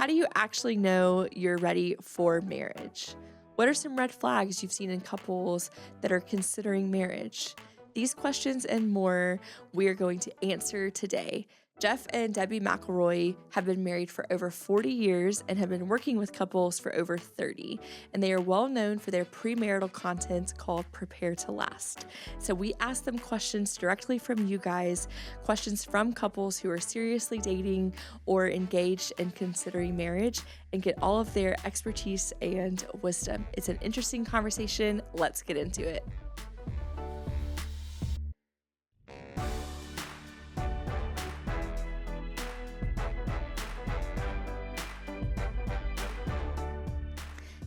How do you actually know you're ready for marriage? What are some red flags you've seen in couples that are considering marriage? These questions and more we are going to answer today. Jeff and Debby McElroy have been married for over 40 years and have been working with couples for over 30. And they are well known for their premarital content called Prepare to Last. So we ask them questions directly from you guys, questions from couples who are seriously dating or engaged and considering marriage, and get all of their expertise and wisdom. It's an interesting conversation. Let's get into it.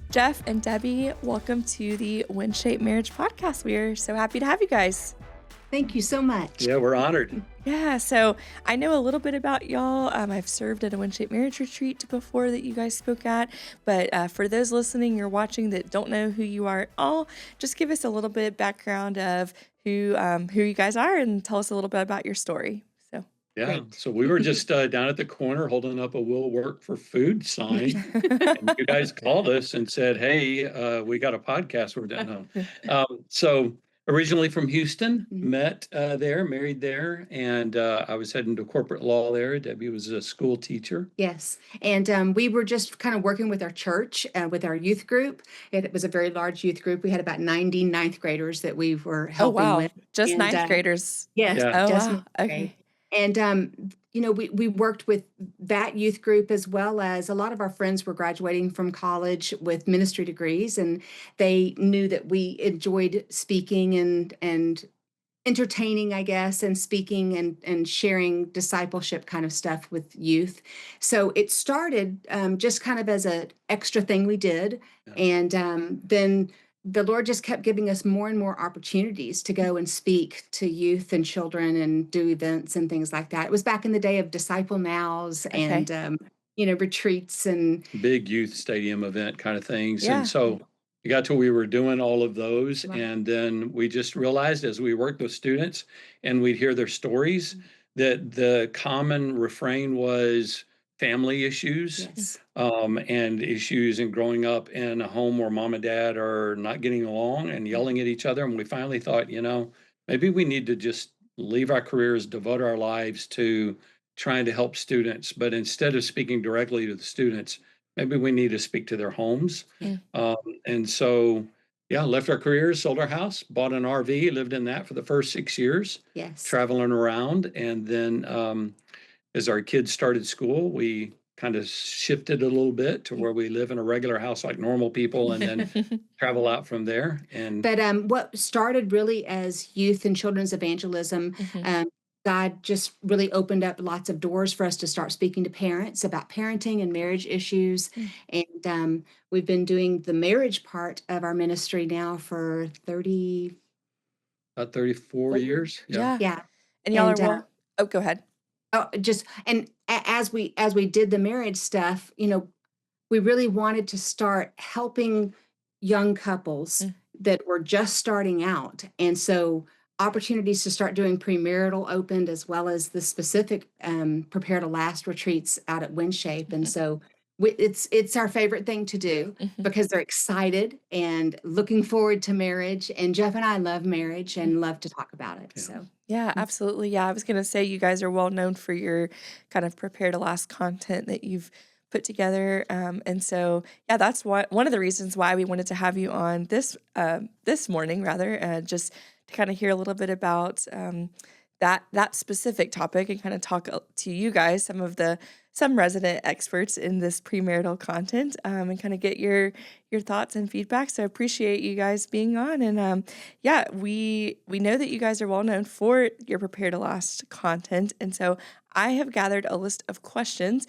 Jeff and Debby, welcome to the WinShape Marriage Podcast. We are so happy to have you guys. Thank you so much. Yeah, we're honored. Yeah, so I know a little bit about y'all. I've served at a WinShape Marriage Retreat before that you guys spoke at, but for those listening or watching that don't know who you are at all, just give us a little bit of background of who you guys are and tell us a little bit about your story. Yeah, Great. so we were just down at the corner holding up a "We'll work for food" sign, and you guys called us and said, "Hey, we got a podcast we're doing." So originally from Houston, met there, married there, and I was heading to corporate law there. Debbie was a school teacher. Yes. And we were just kind of working with our church, with our youth group. It was a very large youth group. We had about 90 ninth graders that we were Oh, helping wow. with. Just And ninth graders. yes, Yeah. Oh, just wow. ninth Okay. grade. And we worked with that youth group, as well as a lot of our friends were graduating from college with ministry degrees, and they knew that we enjoyed speaking and entertaining, I guess, and speaking and sharing discipleship kind of stuff with youth. So it started just kind of as an extra thing we did. Yeah. And then the Lord just kept giving us more and more opportunities to go and speak to youth and children and do events and things like that. It was back in the day of Disciple Nows Okay. and retreats and Big youth stadium event kind of things. Yeah. And so we got to we were doing all of those. Right. And then we just realized as we worked with students and we'd hear their stories that the common refrain was family issues. yes. And issues in growing up in a home where mom and dad are not getting along and yelling at each other. And we finally thought, maybe we need to just leave our careers, devote our lives to trying to help students. But instead of speaking directly to the students, maybe we need to speak to their homes. Mm. And so, left our careers, sold our house, bought an RV, lived in that for the first 6 years, Yes. traveling around. And then as our kids started school, we kind of shifted a little bit to where we live in a regular house like normal people and then travel out from there. And But what started really as youth and children's evangelism, God just really opened up lots of doors for us to start speaking to parents about parenting and marriage issues. And we've been doing the marriage part of our ministry now for 30. about 34 years. Yeah. Yeah. And y'all And, are well. Oh, go ahead. As we did the marriage stuff, we really wanted to start helping young couples that were just starting out. And so opportunities to start doing premarital opened, as well as the specific Prepare to Last retreats out at WinShape. And so it's our favorite thing to do because they're excited and looking forward to marriage. And Jeff and I love marriage and love to talk about it. Yeah. So Yeah, absolutely. Yeah, I was going to say you guys are well known for your kind of Prepare to Last content that you've put together. And so, yeah, that's one of the reasons why we wanted to have you on this morning, rather, just to kind of hear a little bit about that specific topic and kind of talk to you guys, some resident experts in this premarital content, and kind of get your thoughts and feedback. So I appreciate you guys being on. And we know that you guys are well known for your Prepare to Last content. And so I have gathered a list of questions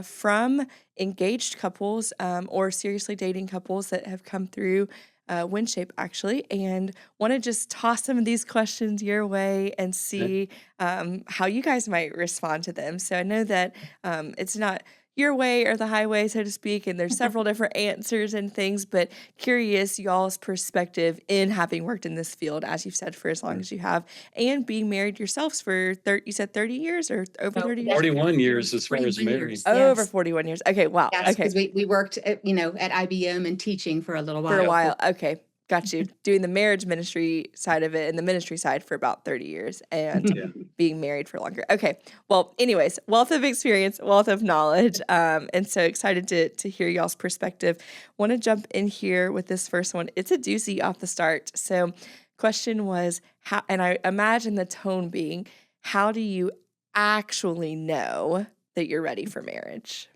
from engaged couples or seriously dating couples that have come through WinShape, actually, and want to just toss some of these questions your way and see how you guys might respond to them. So I know that it's not your way or the highway, so to speak, and there's several different answers and things, but curious y'all's perspective in having worked in this field, as you've said, for as long as you have, and being married yourselves for you said 30 years or over So 30 years? that's 41 years as far as 41 married. years. Over Yes. 41 years. Okay, wow. Yes, Okay. because we worked at, at IBM and teaching for a little For a while. while. Okay. Got you. Doing the marriage ministry side of it and the ministry side for about 30 years and Yeah. being married for longer. Okay. Well, anyways, wealth of experience, wealth of knowledge. And so excited to hear y'all's perspective. Want to jump in here with this first one. It's a doozy off the start. So question was how, and I imagine the tone being, how do you actually know that you're ready for marriage?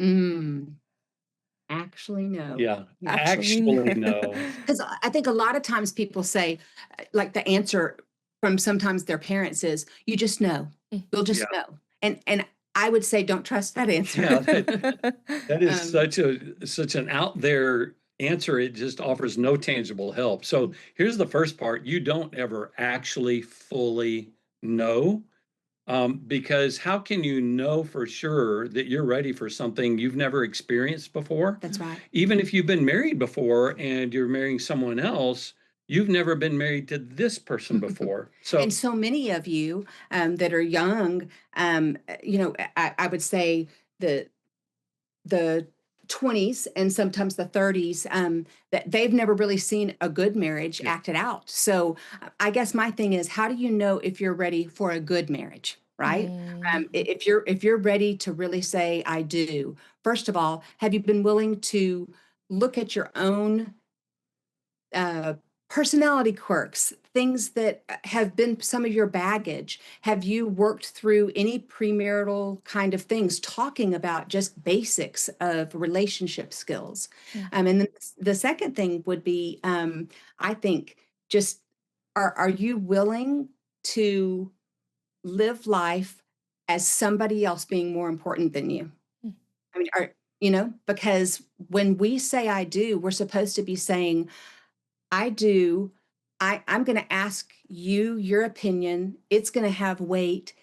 Mm, actually, no. Yeah. Actually, Actually, no. Because I think a lot of times people say, like the answer from sometimes their parents is, you just know. Mm. You'll just Yeah. know. And I would say, don't trust that answer. Yeah. That is Um, such an out there answer. It just offers no tangible help. So here's the first part. You don't ever actually fully know. Because how can you know for sure that you're ready for something you've never experienced before? that's right. Even if you've been married before and you're marrying someone else, you've never been married to this person before. So And so many of you that are young, I would say the 20s and sometimes the 30s, that they've never really seen a good marriage yeah, acted out. So I guess my thing is, how do you know if you're ready for a good marriage, right? Mm. If you're ready to really say I do, first of all, have you been willing to look at your own uh, personality quirks, things that have been some of your baggage? Have you worked through any premarital kind of things, talking about just basics of relationship skills? Mm. And then the second thing would be, I think, just are you willing to live life as somebody else being more important than you? Mm. I mean, because when we say I do, we're supposed to be saying, I do. I'm going to ask you your opinion. It's going to have weight.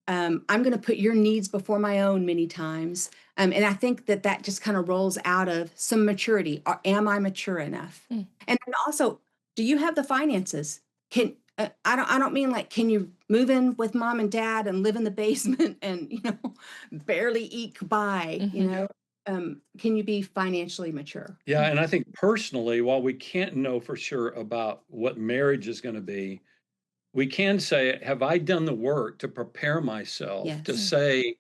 I'm going to put your needs before my own many times. And I think that just kind of rolls out of some maturity. Or am I mature enough? Mm. And then also, do you have the finances? I don't mean like, can you move in with mom and dad and live in the basement and barely eke by? Mhm. Can you be financially mature? yeah. And I think personally, while we can't know for sure about what marriage is going to be, we can say, have I done the work to prepare myself to Yes. Mm. say,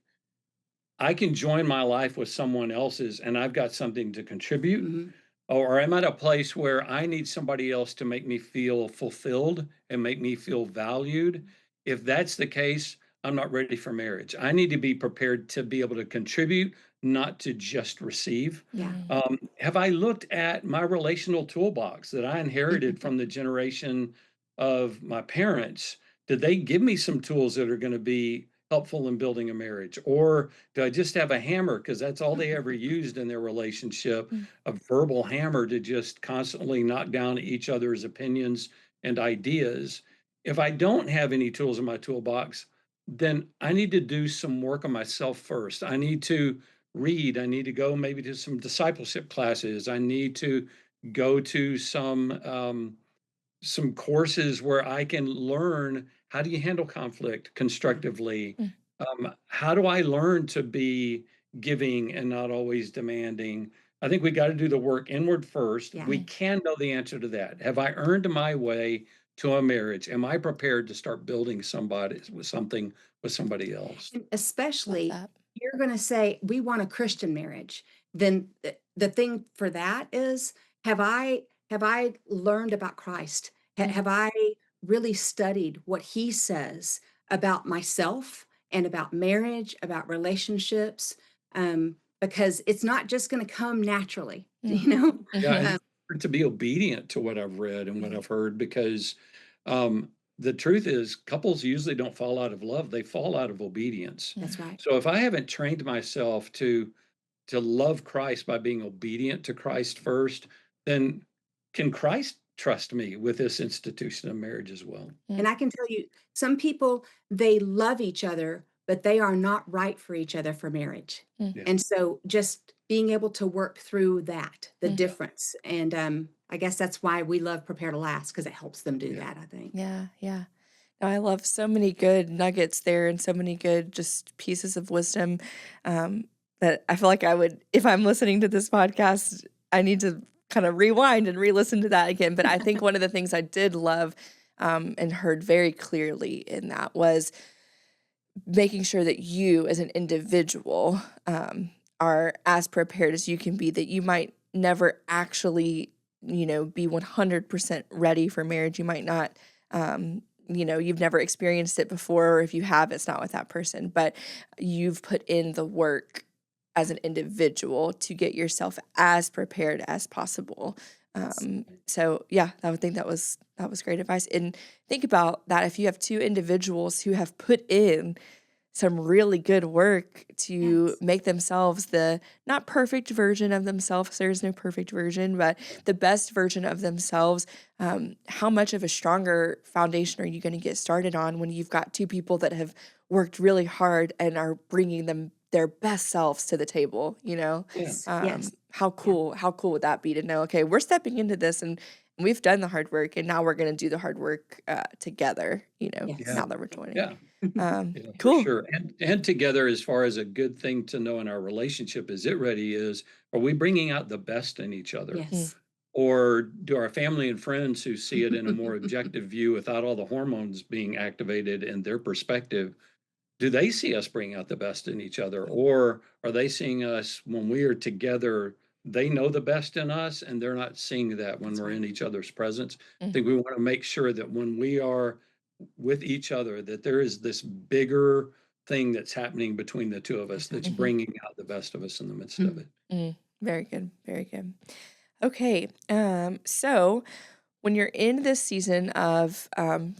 I can join my life with someone else's and I've got something to contribute? Hmm. Or I'm at a place where I need somebody else to make me feel fulfilled and make me feel valued. If that's the case, I'm not ready for marriage. I need to be prepared to be able to contribute, not to just receive. Yeah. Mm. Have I looked at my relational toolbox that I inherited from the generation of my parents? Did they give me some tools that are going to be helpful in building a marriage? Or do I just have a hammer because that's all they ever used in their relationship, Mm. a verbal hammer to just constantly knock down each other's opinions and ideas? If I don't have any tools in my toolbox, then I need to do some work on myself first. I need to read. I need to go maybe to some discipleship classes. I need to go to some courses where I can learn how do you handle conflict constructively. Mm. How do I learn to be giving and not always demanding? I think we got to do the work inward first. Yeah. We Mm. can know the answer to that. Have I earned my way to a marriage? Am I prepared to start building somebody with something with somebody else? And Love especially, that. you're going to say, we want a Christian marriage. Then the thing for that is, have I learned about Christ? Mm. Have I really studied what he says about myself and about marriage, about relationships? Because it's not just going to come naturally, Mm. Yeah, Mhm. and to be obedient to what I've read and what I've heard, because the truth is, couples usually don't fall out of love; they fall out of obedience. That's Mm. right. So if I haven't trained myself to love Christ by being obedient to Christ first, then can Christ trust me with this institution of marriage as well? And Mm. I can tell you, some people, they love each other but they are not right for each other for marriage. Mm. Yeah. And so just being able to work through that, the Mm. difference. And I guess that's why we love Prepare to Last, because it helps them do Yeah. that, I think. Yeah, yeah. No, I love so many good nuggets there and so many good just pieces of wisdom that I feel like I would, if I'm listening to this podcast, I need to kind of rewind and re-listen to that again. But I think one of the things I did love and heard very clearly in that was making sure that you as an individual are as prepared as you can be, that you might never actually, be 100% ready for marriage. You might not, you've never experienced it before, or if you have, it's not with that person, but you've put in the work as an individual to get yourself as prepared as possible. So yeah, I would think that was great advice. And think about that if you have two individuals who have put in some really good work to Yes. make themselves the not perfect version of themselves. There's no perfect version, but the best version of themselves. How much of a stronger foundation are you going to get started on when you've got two people that have worked really hard and are bringing them their best selves to the table? Yeah. Yes. How Yeah. cool would that be to know? Okay, we're stepping into this and we've done the hard work, and now we're going to do the hard work together. Yes. Yeah. Now that we're joining. Yeah. Yeah, for Cool. sure. And together, as far as a good thing to know in our relationship, is it ready? Is Are we bringing out the best in each other? Yes. Or do our family and friends who see it in a more objective view without all the hormones being activated in their perspective, do they see us bring out the best in each other? Or are they seeing us when we are together? They know the best in us and they're not seeing that when That's we're right. in each other's presence. I Mm. think we want to make sure that when we are with each other, that there is this bigger thing that's happening between the two of us That's right. that's Mhm. bringing out the best of us in the midst of it. Very good. Very good. Okay. So when you're in this season of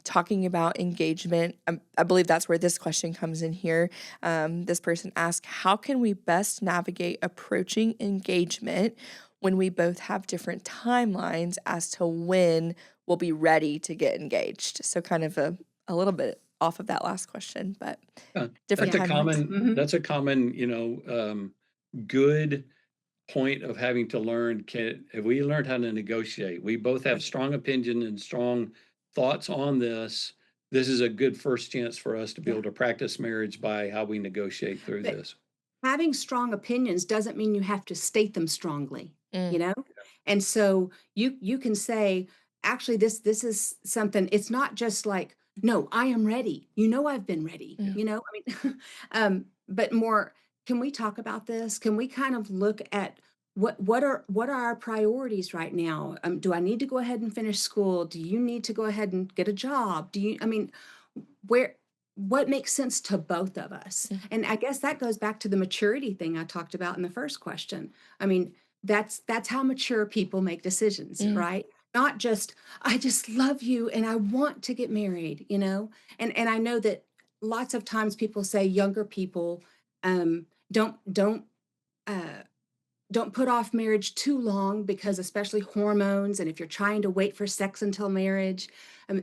talking about engagement, I believe that's where this question comes in here. This person asked, how can we best navigate approaching engagement when we both have different timelines as to when we'll be ready to get engaged? So kind of a little bit off of that last question, but Yeah, different that's a timelines. common, good point of having to learn. Have we learned how to negotiate? We both have Right. strong opinion and strong thoughts on this. This is a good first chance for us to be Yeah. able to practice marriage by how we negotiate through But this. having strong opinions doesn't mean you have to state them strongly, Mm, you know? And so you can say, actually, this is something, it's not just like, no, I am ready. I've been ready, mm, I mean, but more, can we talk about this? Can we kind of look at what are our priorities right now? Do I need to go ahead and finish school? Do you need to go ahead and get a job? I mean, where what makes sense to both of us? mm, And I guess that goes back to the maturity thing I talked about in the first question. I mean, that's how mature people make decisions, mm, right? Not just, I just love you and I want to get married. And I know that lots of times people say younger people um don't uh don't put off marriage too long, because especially hormones, and if you're trying to wait for sex until marriage.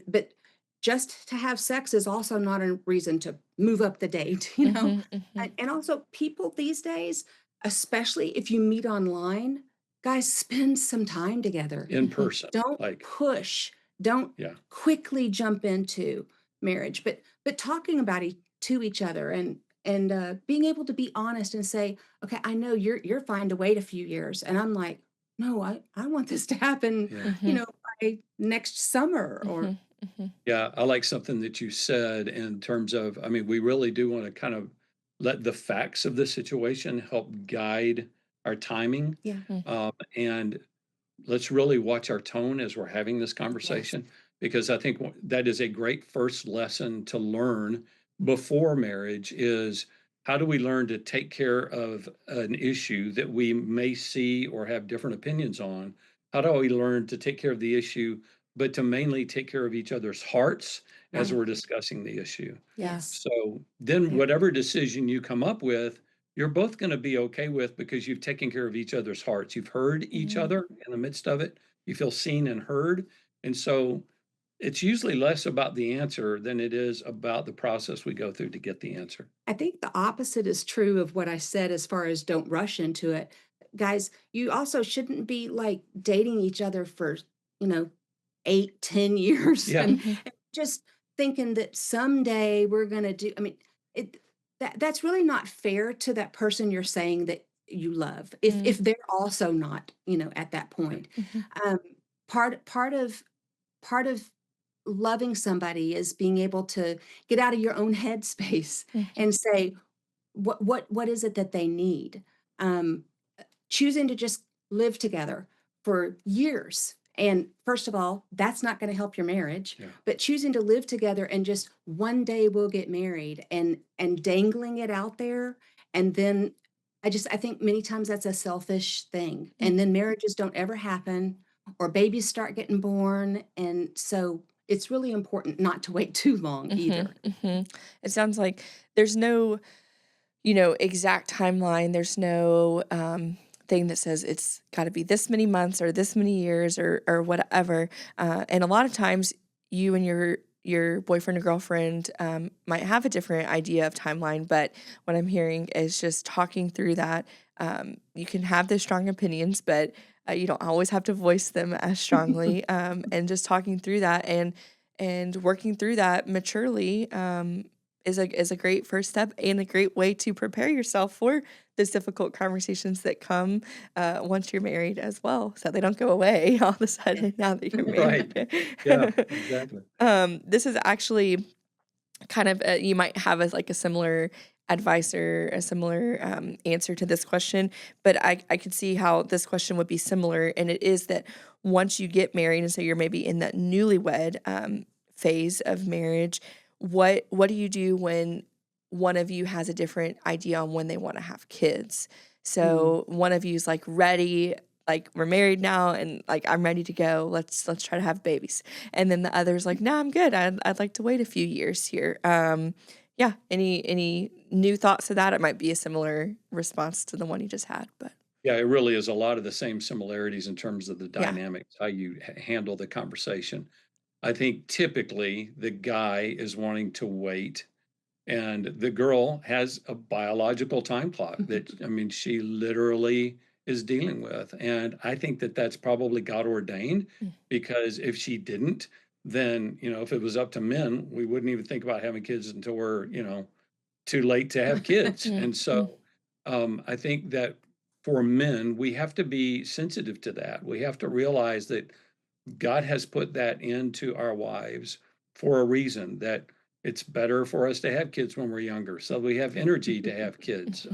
But just to have sex is also not a reason to move up the date. mhm, mhm. And also, people these days, especially if you meet online, guys, spend some time together. In person. Don't Like, push, don't yeah. quickly jump into marriage, but talking about to each other, and being able to be honest and say, okay, I know you're fine to wait a few years, and I'm like, no, I want this to happen, Yeah. Mhm, by next summer. Or mhm, mhm. Yeah, I like something that you said in terms of, I mean, we really do want to kind of let the facts of the situation help guide our timing. yeah. Mm, And let's really watch our tone as we're having this Yes. conversation, because I think that is a great first lesson to learn before marriage is how do we learn to take care of an issue that we may see or have different opinions on? How do we learn to take care of the issue, but to mainly take care of each other's hearts as Right. we're discussing the issue? yeah. Yes. So then, Yeah. whatever decision you come up with, you're both going to be okay with, because you've taken care of each other's hearts. You've heard each Mhm, other in the midst of it. You feel seen and heard. And so it's usually less about the answer than it is about the process we go through to get the answer. I think the opposite is true of what I said as far as don't rush into it. Guys, you also shouldn't be like dating each other for, you know, 8, 10 years Yeah, Mhm. and just thinking that someday we're gonna do, I mean, it that's really not fair to that person you're saying that you love. Mm, If they're also not, at that yeah, point. mhm, Um, part of loving somebody is being able to get out of your own headspace mhm, and say, what is it that they need? Um, Choosing to just live together for years. And first of all, that's not going to help your marriage, yeah. but choosing to live together and just one day we'll get married and dangling it out there. And then I think many times that's a selfish thing. mm, And then marriages don't ever happen or babies start getting born. And so it's really important not to wait too long mhm, either. mhm. It sounds like there's no, exact timeline. There's no thing that says it's got to be this many months or this many years or whatever. And a lot of times, you and your boyfriend or girlfriend might have a different idea of timeline. But what I'm hearing is just talking through that. You can have those strong opinions, but you don't always have to voice them as strongly. And just talking through that and working through that maturely. Is a great first step and a great way to prepare yourself for those difficult conversations that come once you're married as well, so they don't go away all of a sudden now that you're Right. married. Yeah, exactly. This is actually kind of you might have as like a similar advice or a similar answer to this question, but I could see how this question would be similar, and it is that once you get married, and so you're maybe in that newlywed phase of marriage, what do you do when one of you has a different idea on when they want to have kids? Mm. So one of you's like ready, like we're married now, and like I'm ready to go. Let's try to have babies. And then the other's like, "No, I'm good. I'd like to wait a few years here." Yeah. Any new thoughts to that? It might be a similar response to the one you just had, but Yeah, it really is a lot of the same similarities in terms of the yeah. dynamics, how you handle the conversation. I think typically the guy is wanting to wait, and the girl has a biological time clock that, I mean, she literally is dealing with. And I think that that's probably God ordained, Mm, because if she didn't, then, if it was up to men, we wouldn't even think about having kids until we're, too late to have kids. mm, And mm, so I think that for men, we have to be sensitive to that. We have to realize that God has put that into our wives for a reason, that it's better for us to have kids when we're younger, so we have energy to have kids.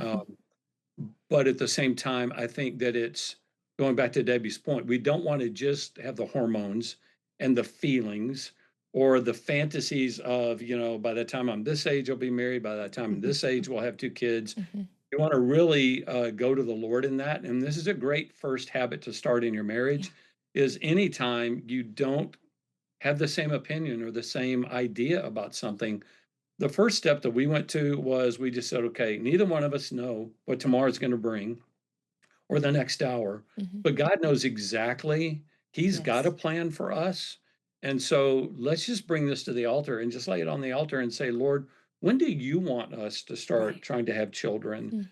But at the same time, I think that it's going back to Debbie's point. We don't want to just have the hormones and the feelings or the fantasies of, by the time I'm this age, I'll be married. By the time I'm this age, we'll have two kids. mhm, You want to really go to the Lord in that. And this is a great first habit to start in your yeah. marriage, is anytime you don't have the same opinion or the same idea about something, the first step that we went to was we just said, okay, neither one of us know what tomorrow's going to bring or the next hour, Mhm. but God knows exactly. He's got a Yes. plan for us. And so let's just bring this to the altar and just lay it on the altar and say, Lord, when do you want us to start Right. trying to have children? Mm,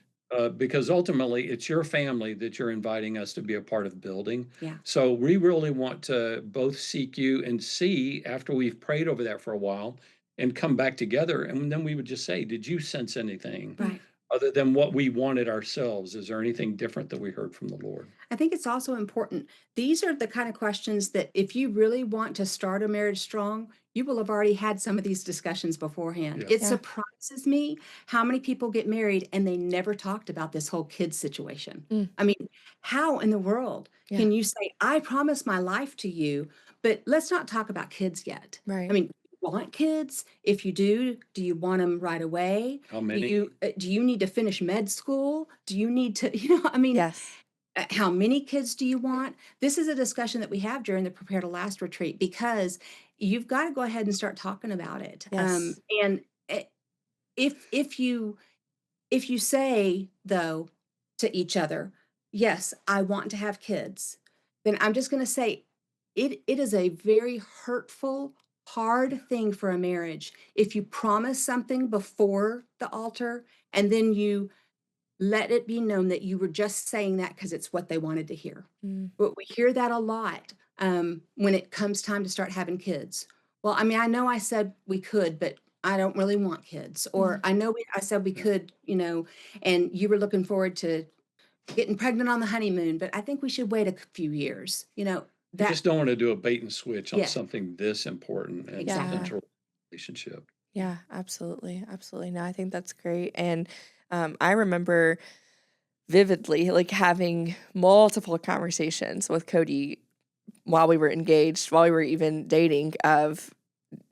Because ultimately, it's your family that you're inviting us to be a part of building. Yeah. So we really want to both seek you and see, after we've prayed over that for a while, and come back together. And then we would just say, did you sense anything mm, Right. other than what we wanted ourselves? Is there anything different that we heard from the Lord? I think it's also important. These are the kind of questions that if you really want to start a marriage strong, you will have already had some of these discussions beforehand. Yeah. It yeah. surprises me how many people get married and they never talked about this whole kid situation. Mm, I mean, how in the world yeah. can you say, I promise my life to you, but let's not talk about kids yet? I Right. mean, you want kids? If you do you want them right away? How Do many? you need to finish med school? Do you need to, I mean, Yes. how many kids do you want? This is a discussion that we have during the Prepare to Last retreat because you've got to go ahead and start talking about it. Yes. And eh, if you say though to each other, yes, I want to have kids, then I'm just going to say it is a very hurtful hard thing for a marriage if you promise something before the altar and then you let it be known that you were just saying that because it's what they wanted to hear. Mm, But we hear that a lot when it comes time to start having kids. Well, I mean, I know I said we could, but I don't really want kids. Or mhm. I know I said we Yeah. could, and you were looking forward to getting pregnant on the honeymoon, but I think we should wait a few years. You That, just don't want to do a bait and switch on yeah, something this important and exactly. Yeah. central to the relationship. Yeah, absolutely. Absolutely. No, I think that's great. And I remember vividly like having multiple conversations with Cody while we were engaged, while we were even dating of,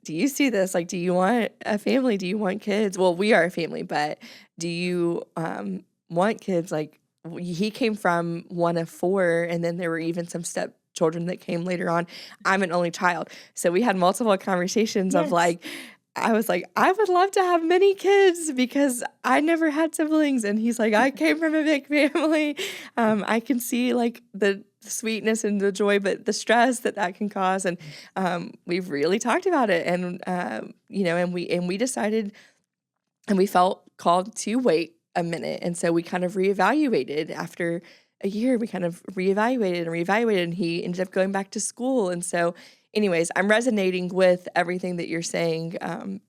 do you see this? Like, do you want a family? Do you want kids? Well, we are a family, but do you want kids? Like, he came from one of four, and then there were even some step children that came later on. I'm an only child. So we had multiple conversations of Yes. like, I was like, I would love to have many kids because I never had siblings. And he's like, I came from a big family. I can see like the sweetness and the joy, but the stress that that can cause. And we've really talked about it. And, and we decided and we felt called to wait a minute. And so we kind of reevaluated after a year. We kind of reevaluated, and he ended up going back to school. And so, anyways, I'm resonating with everything that you're saying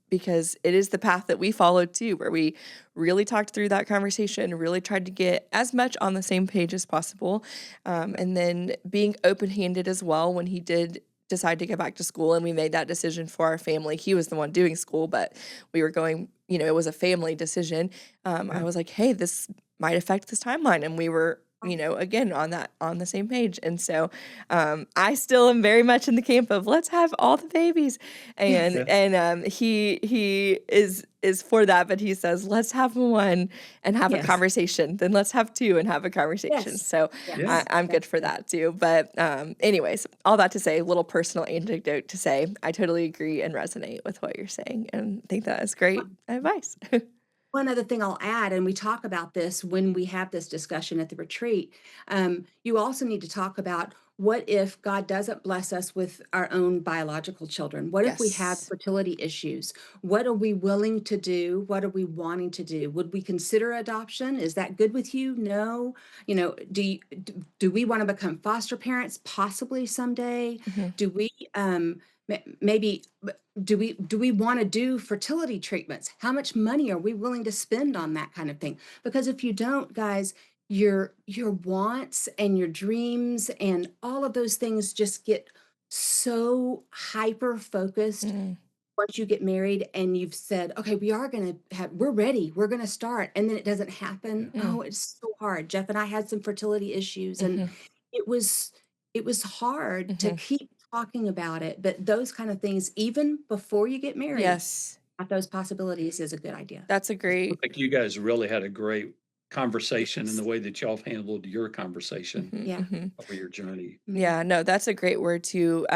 because it is the path that we followed too, where we really talked through that conversation, really tried to get as much on the same page as possible. And then being open handed as well when he did decide to go back to school and we made that decision for our family. He was the one doing school, but we were going, it was a family decision. I Yeah. was like, hey, this might affect this timeline. And we were, again, on the same page. And so I still am very much in the camp of let's have all the babies. Yes. And Yeah. and he is for that, but he says, let's have one and have a Yes. conversation. Then let's have two and have a conversation. Yes. So Yeah. I'm good That's for good. that too. But anyways, all that to say, a little personal anecdote to say, I totally agree and resonate with what you're saying and think that is great advice. One other thing I'll add, and we talk about this when we have this discussion at the retreat, you also need to talk about what if God doesn't bless us with our own biological children? What if we have Yes. fertility issues? What are we willing to do? What are we wanting to do? Would we consider adoption? Is that good with you? No. Do we want to become foster parents? Possibly someday. Mhm. Do we maybe do we want to do fertility treatments? How much money are we willing to spend on that kind of thing? Because if you don't, guys, your wants and your dreams and all of those things just get so hyper focused Mm, once you get married and you've said, okay, we're ready, we're going to start, and then it doesn't happen. mm, Oh, it's so hard. Jeff and I had some fertility issues, and mhm, it was it was hard to mhm. keep talking about it, but those kind of things, even before you get married, Yes, at those possibilities is a good idea. that's a It sounds great. like you guys really had a great conversation in the Yes. way that y'all have handled your conversation Mhm, Yeah. mhm. over your journey. Mhm. Yeah, no, that's a great word too.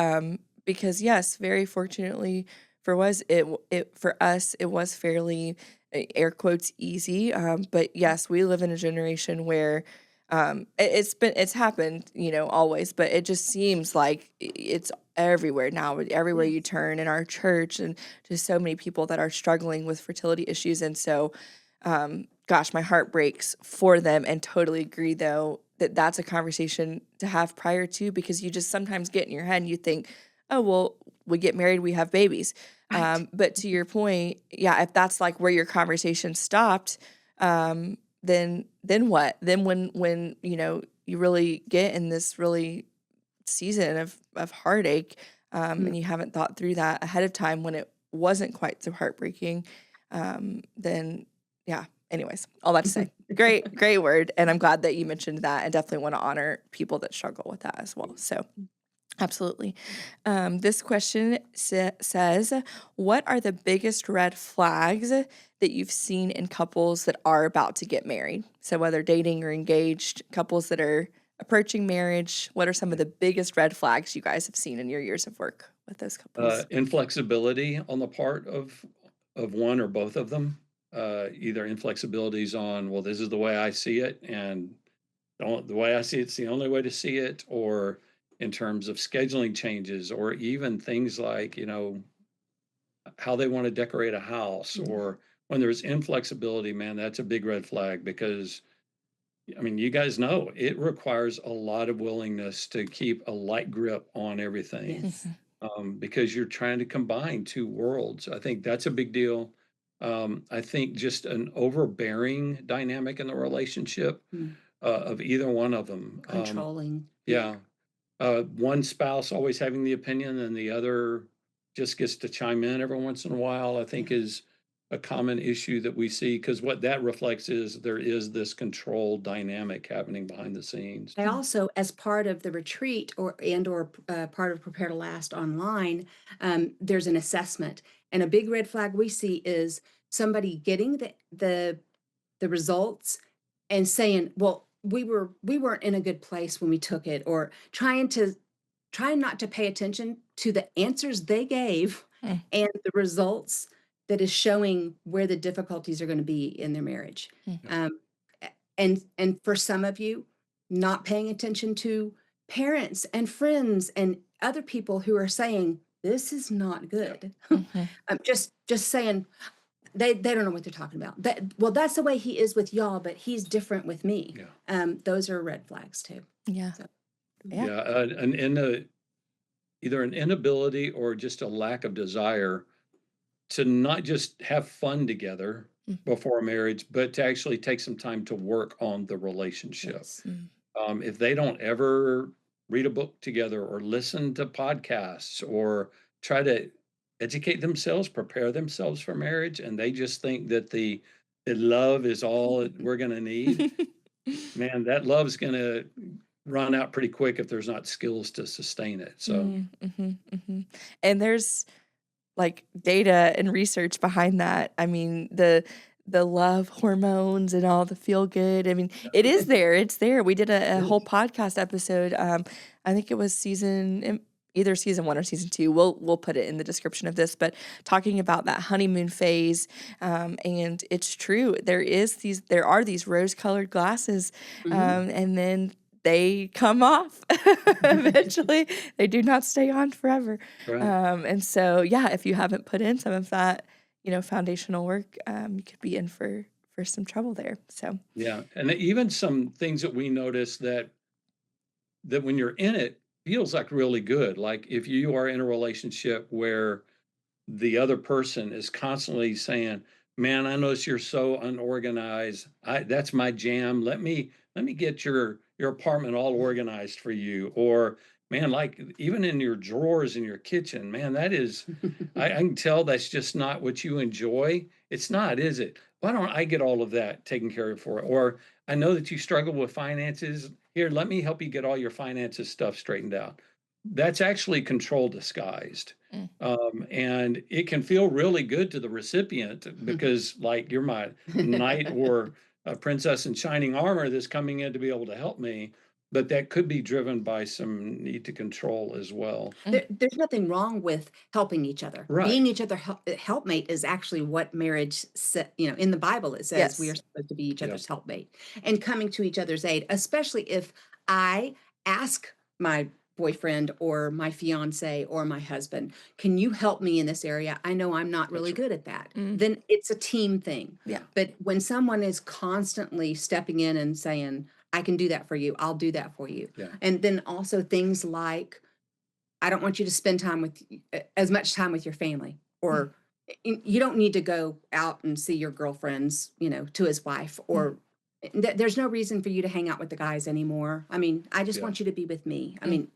Because yes, very fortunately for us, it was fairly air quotes easy. But yes, we live in a generation where it's happened, always, but it just seems like it's everywhere now, everywhere you Yes. turn in our church, and just so many people that are struggling with fertility issues. And so gosh, my heart breaks for them and totally agree though that that's a conversation to have prior to because you just sometimes get in your head and you think, oh, well, we get married, we have babies. Right. But to your point, yeah, if that's like where your conversation stopped, then what? Then when you really get in this really season of heartache, Mm. and you haven't thought through that ahead of time when it wasn't quite so heartbreaking, then yeah. Anyways, all that to say, great word, and I'm glad that you mentioned that, and definitely want to honor people that struggle with that as well. So, absolutely. This question says, "What are the biggest red flags that you've seen in couples that are about to get married? So, whether dating or engaged, couples that are approaching marriage, what are some of the biggest red flags you guys have seen in your years of work with those couples?" Inflexibility on the part of one or both of them. Either inflexibilities on, well, this is the way I see it, and the way I see it's the only way to see it, or in terms of scheduling changes, or even things like, how they want to decorate a house, Mhm. or when there's inflexibility, man, that's a big red flag because I mean, you guys know it requires a lot of willingness to keep a light grip on everything, Yes. because you're trying to combine two worlds. I think that's a big deal. I think just an overbearing dynamic in the relationship, Mm. of either one of them. Controlling. Yeah. Yeah, one spouse always having the opinion and the other just gets to chime in every once in a while, I think Yeah. is a common issue that we see because what that reflects is there is this control dynamic happening behind the scenes. I also, as part of the retreat or part of Prepare to Last online, there's an assessment, and a big red flag we see is somebody getting the results and saying, "Well, we weren't in a good place when we took it," or trying not to pay attention to the answers they gave Mm. and the results that is showing where the difficulties are going to be in their marriage. Mm. Yeah. A- and for some of you, not paying attention to parents and friends and other people who are saying this is not Yeah. good. Mhm. Just saying they don't know what they're talking about. Well, that's the way he is with y'all, but he's different with me. Yeah. Those are red flags too. Yeah. So Yeah. Yeah. Either an inability or just a lack of desire to not just have fun together Mm. before marriage, but to actually take some time to work on the relationship. yes. Mm. If they don't ever read a book together or listen to podcasts or try to educate themselves, prepare themselves for marriage, and they just think that the love is all that we're going to need, man, that love's going to run out pretty quick if there's not skills to sustain it. So, Mm, mhm, mhm. And there's like data and research behind that. I mean, the love hormones and all the feel good. I mean, it is there. It's there. We did a whole podcast episode. I think it was either season 1 or season 2. We'll put it in the description of this, but talking about that honeymoon phase. And it's true. There are these rose-colored glasses, Mhm. and then they come off eventually. They do not stay on forever. right. And so, yeah, if you haven't put in some of that, foundational work, you could be in for some trouble there. So, Yeah. And even some things that we notice that when you're in it feels like really good. Like if you are in a relationship where the other person is constantly saying, "Man, I notice you're so unorganized. That's my jam. Let me get your apartment all organized for you." Or, man, like even in your drawers in your kitchen, man, that is, I can tell that's just not what you enjoy. It's not, is it? Why don't I get all of that taken care of for it? Or I know that you struggle with finances. Here, let me help you get all your finances stuff straightened out. That's actually control disguised. mm, And it can feel really good to the recipient because, like, you're my knight or a princess in shining armor that's coming in to be able to help me. But that could be driven by some need to control as well. mm, There's nothing wrong with helping each other. Right. Being each other helpmate is actually what marriage in the Bible it says we are yes. supposed to be each Yeah. other's helpmate and coming to each other's aid, especially if I ask my boyfriend or my fiance or my husband, "Can you help me in this area? I know I'm not That's really right. good at that." Mm, Then it's a team thing. yeah. But when someone is constantly stepping in and saying, "I can do that for you. I'll do that for you." Yeah. And then also things like, I don't want you to spend as much time with your family, Mm, or you don't need to go out and see your girlfriends, to his wife, mm, or there's no reason for you to hang out with the guys anymore. I mean, I just Yeah. want you to be with me. I mm, mean,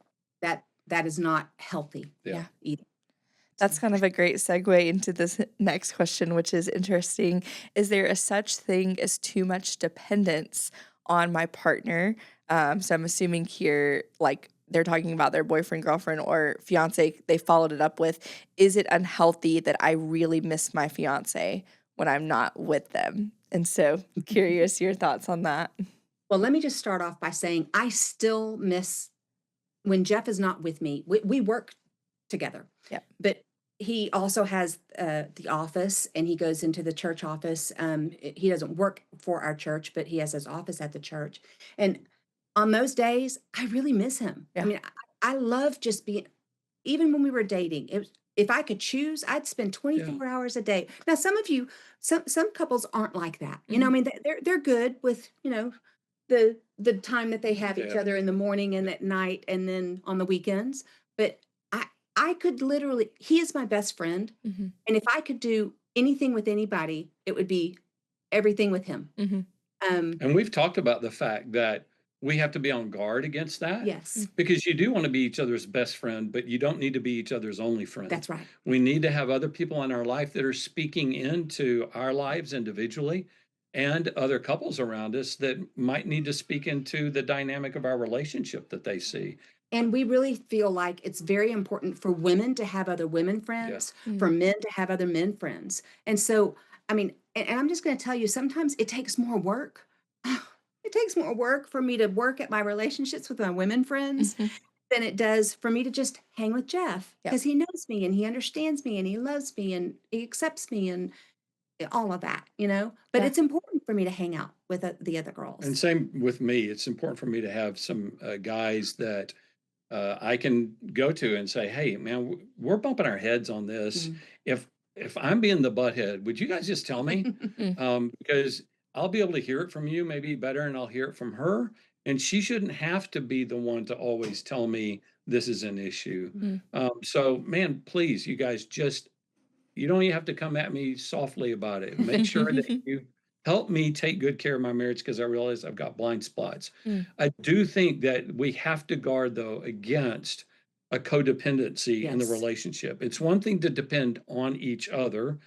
that is not healthy Yeah. yeah. either. So, That's kind of a great segue into this next question, which is interesting. Is there a such thing as too much dependence on my partner? So I'm assuming here, like they're talking about their boyfriend, girlfriend, or fiance. They followed it up with, is it unhealthy that I really miss my fiance when I'm not with them? And so curious your thoughts on that. well, let me just start off by saying I still miss when Jeff is not with me. We work together, Yep. but he also has the office, and he goes into the church office. He doesn't work for our church, but he has his office at the church. And on those days, I really miss him. I Yeah. mean, I love just being, even when we were dating, if I could choose, I'd spend Yeah. 24 hours a day. Now, some couples aren't like that. I mean, they're good with, the time that they have each Yeah. other in the morning and at night and then on the weekends. But I I could literally, he is my best friend. Mm-hmm. And if I could do anything with anybody, it would be everything with him. Mm-hmm. And we've talked about the fact that we have to be on guard against that Yes, because you do want to be each other's best friend, but you don't need to be each other's only friend. that's right. We need to have other people in our life that are speaking into our lives individually and other couples around us that might need to speak into the dynamic of our relationship that they see. And we really feel like it's very important for women to have other women Yeah. friends, for men to have other men friends. And so, I mean, and I'm just going to tell you, sometimes it takes more work. It takes more work for me to work at my relationships with my women friends Mm-hmm. than it does for me to just hang with Jeff Yep. because he knows me and he understands me and he loves me and he accepts me and all of that, But Yeah. it's important for me to hang out with the other And girls. same with me. It's important for me to have some guys that I can go to and say, "Hey, man, we're bumping our heads on this. Mhm. If I'm being the butthead, would you guys just tell me? Because I'll be able to hear it from you maybe better, and I'll hear it from her. And she shouldn't have to be the one to always tell me this is an issue. Mm-hmm. So, man, please, you guys you don't even have to come at me softly about it. Make sure that you help me take good care of my marriage because I realize I've got blind spots. Mm. I do think that we have to guard, though, against a codependency in the Yes. relationship. It's one thing to depend on each other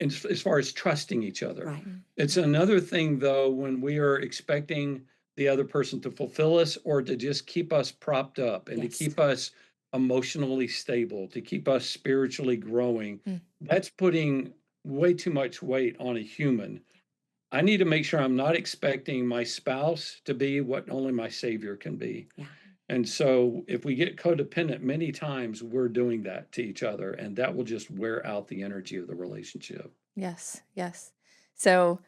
as far as trusting each other. Right. It's another thing, though, when we are expecting the other person to fulfill us or to just keep us propped up and to Yes. keep us emotionally stable, to keep us spiritually growing. Mm. That's putting way too much weight on a human. I need to make sure I'm not expecting my spouse to be what only my Savior can be. Yeah. And so if we get codependent, many times we're doing that to each other, and that will just wear out the energy of the relationship. Yes, yes. So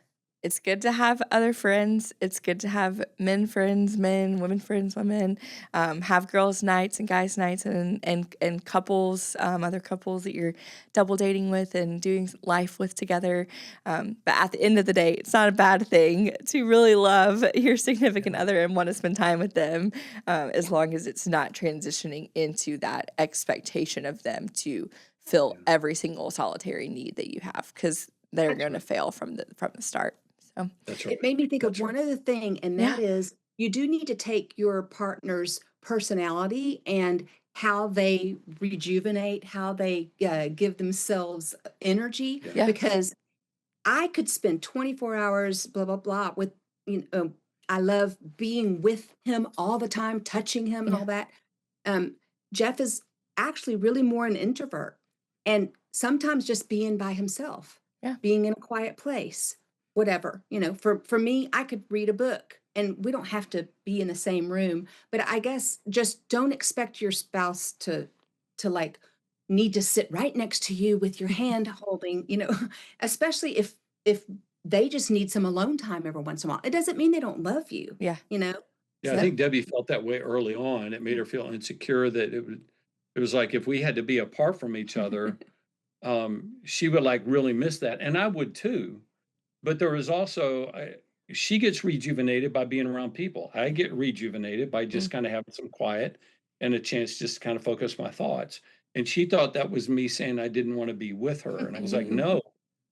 it's good to have other friends. It's good to have men friends, men, women friends, women. Have girls' nights and guys' nights, and couples, other couples that you're double dating with and doing life with together. But at the end of the day, it's not a bad thing to really love your significant other and want to spend time with them, as long as it's not transitioning into that expectation of them to fill Yeah. every single solitary need that you have, because they're That's going to right. fail from the start. So That's right. It made me think of That's one right. other thing, and yeah, that is you do need to take your partner's personality and how they rejuvenate, how they give themselves energy, Yeah. yeah, because I could spend 24 hours, blah, blah, blah, with, I love being with him all the time, touching him and yeah, all that. Um, Jeff is actually really more an introvert and sometimes just being by himself, yeah, being in a quiet place, whatever. For me, I could read a book and we don't have to be in the same room, but I guess just don't expect your spouse to like need to sit right next to you with your hand holding, especially if they just need some alone time every once in a while. It doesn't mean they don't love you, yeah, Yeah, I So think Debbie felt that way early on. It made her feel insecure that it was like if we had to be apart from each other, she would like really miss that. And I would too. But there was also, she gets rejuvenated by being around people. I get rejuvenated by just mm, kind of having some quiet and a chance just to kind of focus my thoughts. And she thought that was me saying I didn't want to be with her. And I was like, no,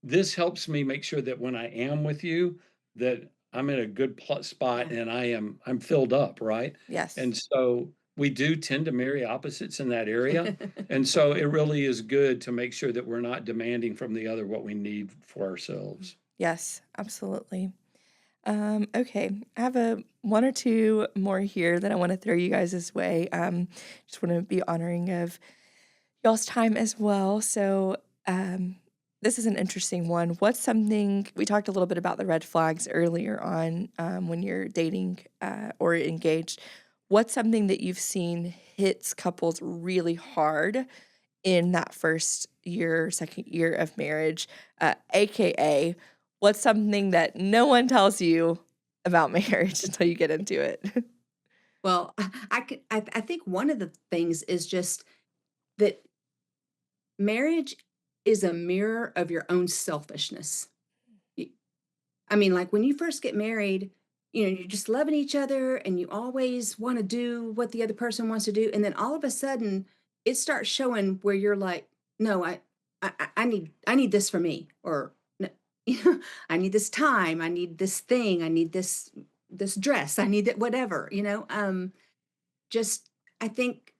this helps me make sure that when I am with you, that I'm in a good spot yeah. and I'm filled up, right? yes, And so we do tend to marry opposites in that area. And so it really is good to make sure that we're not demanding from the other what we need for ourselves. yes, absolutely. Okay, I have one or two more here that I want to throw you guys this way. Just want to be honoring of y'all's time as well. So, this is an interesting one. What's something we talked a little bit about the red flags earlier on, when you're dating or engaged? What's something that you've seen hits couples really hard in that first year, second year of marriage, aka what's something that no one tells you about marriage until you get into it? Well, I think one of the things is just that marriage is a mirror of your own selfishness. Y- I mean, like when you first get married, you're just loving each other and you always want to do what the other person wants to do. And then all of a sudden it starts showing where you're like, no, I need this for me. Or "No, I need this time. I need this thing. I need this dress. I need that, whatever, just, I think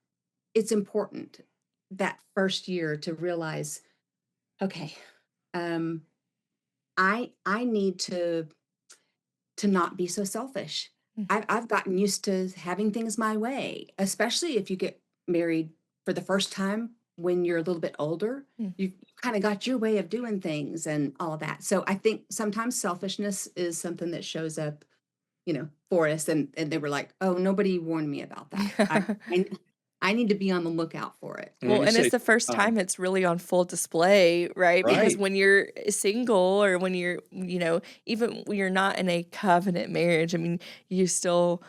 it's important that first year to realize, okay, um, I need to not be so selfish. Mm. I've gotten used to having things my way, especially if you get married for the first time when you're a little bit older. Mm. You kind of got your way of doing things and all of that. So I think sometimes selfishness is something that shows up, for us. And they were like, oh, nobody warned me about that. I, I need to be on the lookout for it. And when Well, you and it's say the first time, time it's really on full display, right? Because right? when you're single or when you're, even when you're not in a covenant marriage, I mean, you still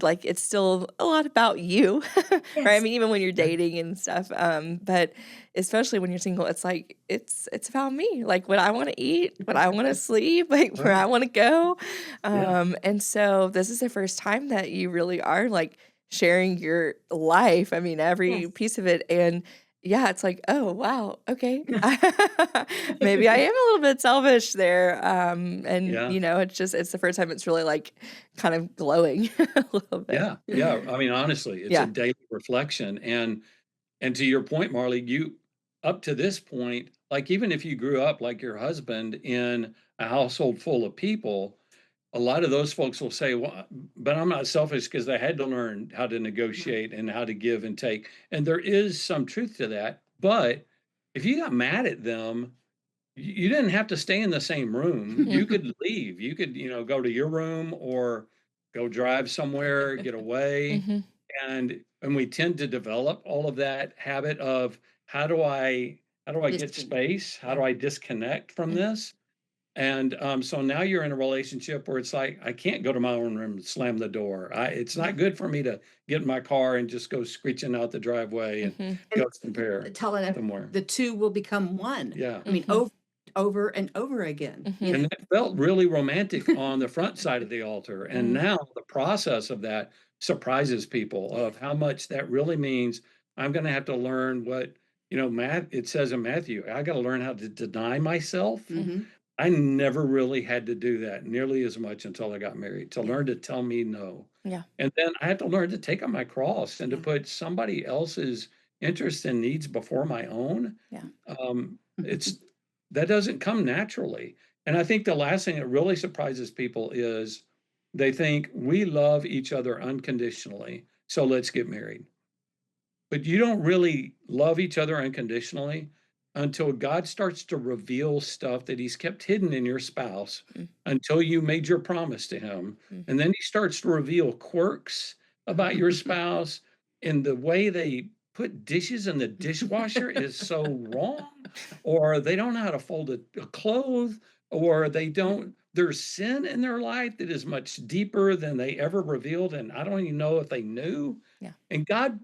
like it's still a lot about you, right? I Yes. mean, even when you're Yeah. dating and stuff. But especially when you're single, it's like it's about me, like what I want to eat, what I want to sleep, like where I Right. want to go. Yeah. And so this is the first time that you really are like sharing your life. I mean, every Yes. piece of it. And yeah, it's like, oh, wow. Okay. Maybe I am a little bit selfish there. And, Yeah. it's the first time it's really like kind of glowing a little bit. Yeah. Yeah. I mean, honestly, it's a Yeah. daily reflection. And to your point, Marley, you up to this point, like even if you grew up like your husband in a household full of people, a lot of those folks will say, well, but I'm not selfish because I had to learn how to Right. negotiate and how to give and take. And there is some truth to that. But if you got mad at them, you didn't have to stay in the same room. You could leave. You could, go to your room or go drive somewhere, get away. Hmm. And we tend to develop all of that habit of how do I get Disconnect. space? How Yeah. do I disconnect from this? And so now you're in a relationship where it's like I can't go to my own room and slam the door. It's Yeah. not good for me to get in my car and just go screeching out the driveway and Hmm. And go somewhere. telling us Somewhere. the two will become one. Yeah. I mean, Hmm. over and over again. Hmm. And that felt really romantic on the front side of the altar. And Hmm. now the process of that surprises people Yeah. of how much that really means. I'm going to have to learn what, Matt, it says in Matthew, I got to learn how to deny myself. Hmm. I never really had to do that nearly as much until I got married, to Yeah. learn to tell me no. Yeah. And then I had to learn to take on my cross and to Yeah. put somebody else's interests and needs before my own. Yeah. It's that doesn't come naturally. And I think the last thing that really surprises people is they think we love each other unconditionally, so let's get married. But you don't really love each other unconditionally until God starts to reveal stuff that he's kept hidden in your spouse Mm. until you made your promise to him. Mm. And then he starts to reveal quirks about your spouse, and the way they put dishes in the dishwasher is so wrong, or they don't know how to fold a clothes, or they don't, there's sin in their life that is much deeper than they ever revealed. And I don't even know if they knew. Yeah. And God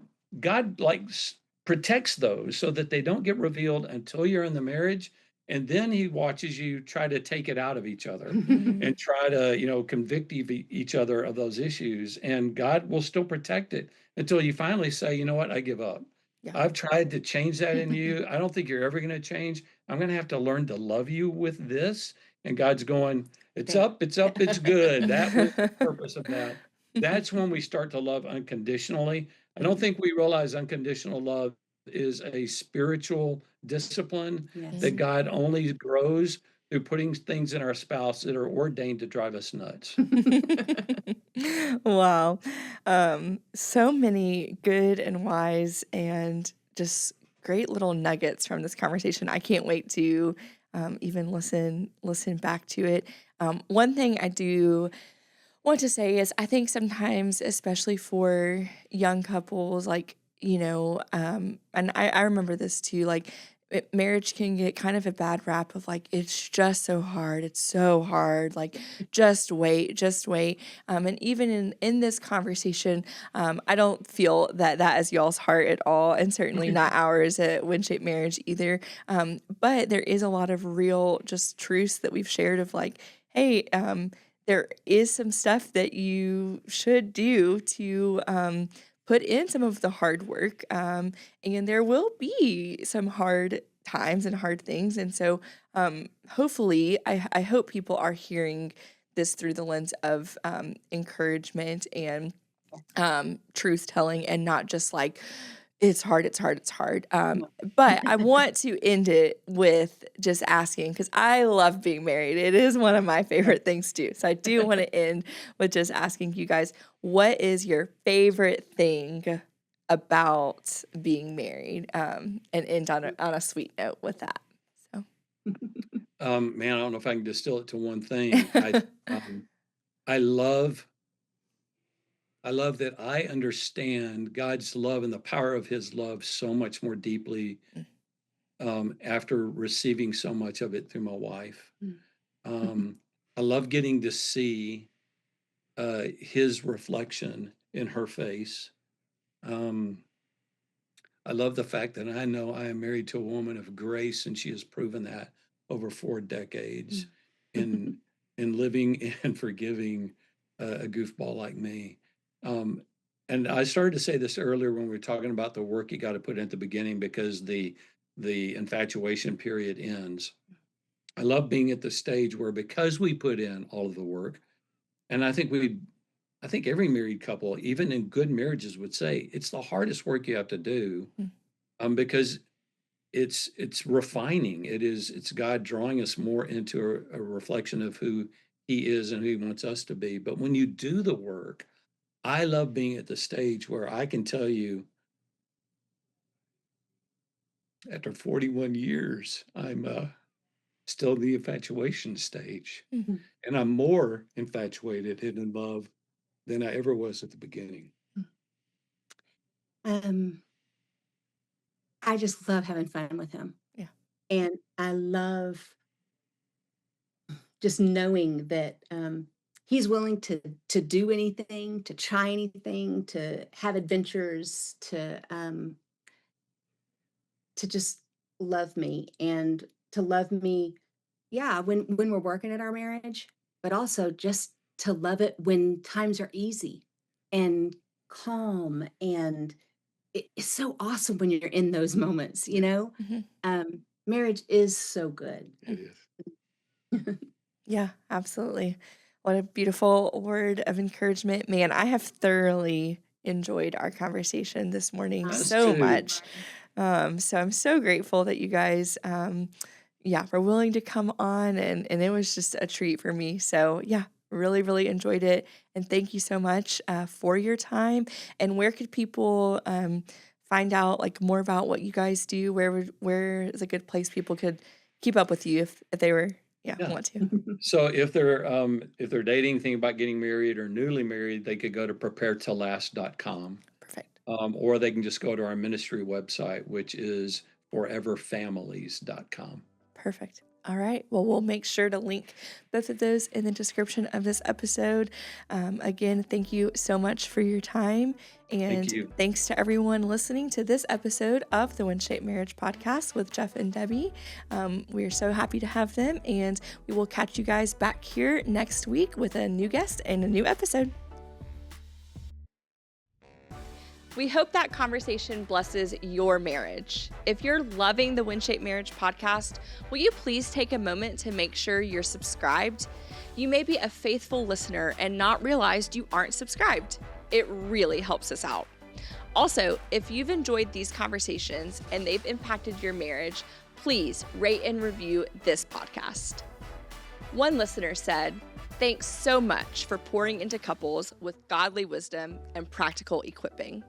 like protects those so that they don't get revealed until you're in the marriage. And then he watches you try to take it out of each other Mhm. and try to, convict each other of those issues. And God will still protect it until you finally say, you know what, I give up. Yeah. I've tried to change that in you. I don't think you're ever going to change. I'm going to have to learn to love you with this. And God's going, it's Yeah. up, it's up, it's good. That was the purpose of that. That's when we start to love unconditionally. I don't think we realize unconditional love is a spiritual discipline that Yes. God only grows through putting things in our spouse that are ordained to drive us nuts. Wow. So many good and wise and just great little nuggets from this conversation. I can't wait to even listen back to it. One thing I do want to say is I think sometimes, especially for young couples, like, and I remember this too, like marriage can get kind of a bad rap of like, it's just so hard. It's so hard. Like, just wait, just wait. And even in this conversation, I don't feel that that is y'all's heart at all, and certainly not ours at WinShape Marriage either. But there is a lot of real just truths that we've shared of like, hey, there is some stuff that you should do to put in some of the hard work. And there will be some hard times and hard things. And so hopefully, I hope people are hearing this through the lens of encouragement and truth telling, and not just like, it's hard, it's hard, it's hard. But I want to end it with just asking, because I love being married. It is one of my favorite things to do. So I do want to end with just asking you guys, what is your favorite thing about being married? And end on a sweet note with that. So. Man, I don't know if I can distill it to one thing. I love that I understand God's love and the power of his love so much more deeply after receiving so much of it through my wife. I love getting to see his reflection in her face. I love the fact that I know I am married to a woman of grace, and she has proven that over 4 decades in living and forgiving a goofball like me. And I started to say this earlier when we were talking about the work you got to put in at the beginning, because the infatuation period ends. I love being at the stage where, because we put in all of the work, and I think every married couple, even in good marriages, would say it's the hardest work you have to do, because it's refining. It's God drawing us more into a reflection of who he is and who he wants us to be. But when you do the work, I love being at the stage where I can tell you, after 41 years, I'm still in the infatuation stage. And I'm more infatuated and in love than I ever was at the beginning. I just love having fun with him. Yeah. And I love just knowing that he's willing to do anything, to try anything, to have adventures, to just love me, and to love me, yeah, when we're working at our marriage, but also just to love it when times are easy and calm. And it's so awesome when you're in those moments, you know? Marriage is so good. It is. Yeah, absolutely. What a beautiful word of encouragement. Man, I have thoroughly enjoyed our conversation this morning Us so too. much. So I'm so grateful that you guys, were willing to come on, and it was just a treat for me. So yeah, really, really enjoyed it. And thank you so much for your time. And where could people find out like more about what you guys do? Where is a good place people could keep up with you if they were want to? So if they're dating, thinking about getting married, or newly married, they could go to preparetolast.com. Perfect. Or they can just go to our ministry website, which is foreverfamilies.com. Perfect. All right. Well, we'll make sure to link both of those in the description of this episode. Again, thank you so much for your time. And Thank you. Thanks to everyone listening to this episode of the WinShape Marriage Podcast with Jeff and Debbie. We are so happy to have them, and we will catch you guys back here next week with a new guest and a new episode. We hope that conversation blesses your marriage. If you're loving the WinShape Marriage Podcast, will you please take a moment to make sure you're subscribed? You may be a faithful listener and not realized you aren't subscribed. It really helps us out. Also, if you've enjoyed these conversations and they've impacted your marriage, please rate and review this podcast. One listener said, "Thanks so much for pouring into couples with godly wisdom and practical equipping.